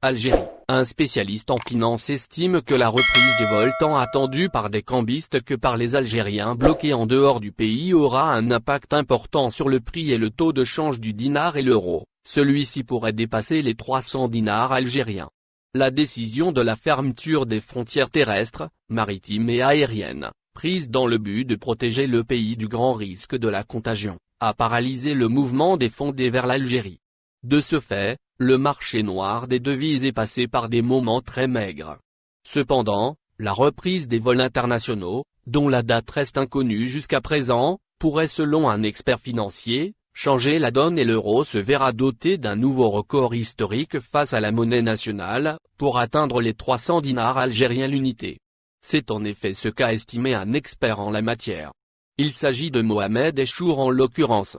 Algérie. Un spécialiste en finance estime que la reprise des vols tant attendue par des cambistes que par les Algériens bloqués en dehors du pays aura un impact important sur le prix et le taux de change du dinar et l'euro. Celui-ci pourrait dépasser les 300 dinars algériens. La décision de la fermeture des frontières terrestres, maritimes et aériennes, prise dans le but de protéger le pays du grand risque de la contagion, a paralysé le mouvement des fonds vers l'Algérie. De ce fait, le marché noir des devises est passé par des moments très maigres. Cependant, la reprise des vols internationaux, dont la date reste inconnue jusqu'à présent, pourrait selon un expert financier, changer la donne et l'euro se verra doté d'un nouveau record historique face à la monnaie nationale, pour atteindre les 300 dinars algériens l'unité. C'est en effet ce qu'a estimé un expert en la matière. Il s'agit de Mohamed Echour en l'occurrence.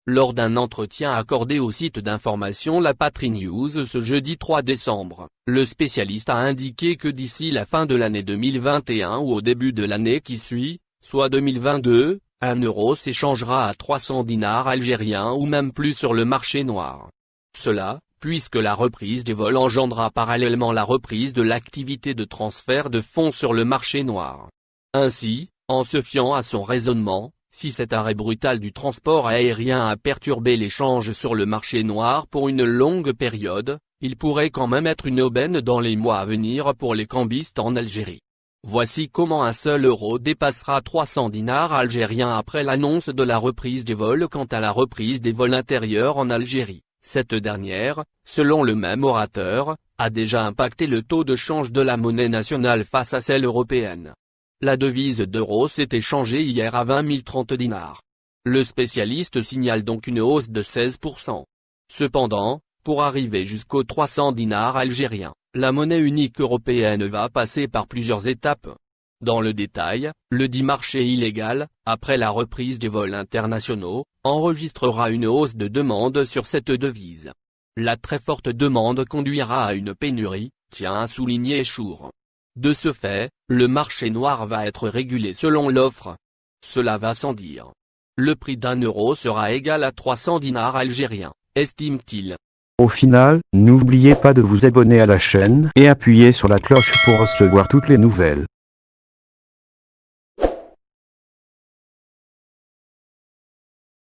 Lors d'un entretien accordé au site d'information La Patrie News ce jeudi 3 décembre, le spécialiste a indiqué que d'ici la fin de l'année 2021 ou au début de l'année qui suit, soit 2022, un euro s'échangera à 300 dinars algériens ou même plus sur le marché noir. Cela, puisque la reprise des vols engendrera parallèlement la reprise de l'activité de transfert de fonds sur le marché noir. Ainsi, en se fiant à son raisonnement, si cet arrêt brutal du transport aérien a perturbé l'échange sur le marché noir pour une longue période, il pourrait quand même être une aubaine dans les mois à venir pour les cambistes en Algérie. Voici comment un seul euro dépassera 300 dinars algériens après l'annonce de la reprise des vols. Quant à la reprise des vols intérieurs en Algérie, cette dernière, selon le même orateur, a déjà impacté le taux de change de la monnaie nationale face à celle européenne. La devise d'euro s'est échangée hier à 20 030 dinars. Le spécialiste signale donc une hausse de 16%. Cependant, pour arriver jusqu'aux 300 dinars algériens, la monnaie unique européenne va passer par plusieurs étapes. Dans le détail, le dit marché illégal, après la reprise des vols internationaux, enregistrera une hausse de demande sur cette devise. La très forte demande conduira à une pénurie, tient à souligner Echour. De ce fait, le marché noir va être régulé selon l'offre. Cela va sans dire. Le prix d'un euro sera égal à 300 dinars algériens, estime-t-il. Au final, n'oubliez pas de vous abonner à la chaîne et appuyer sur la cloche pour recevoir toutes les nouvelles.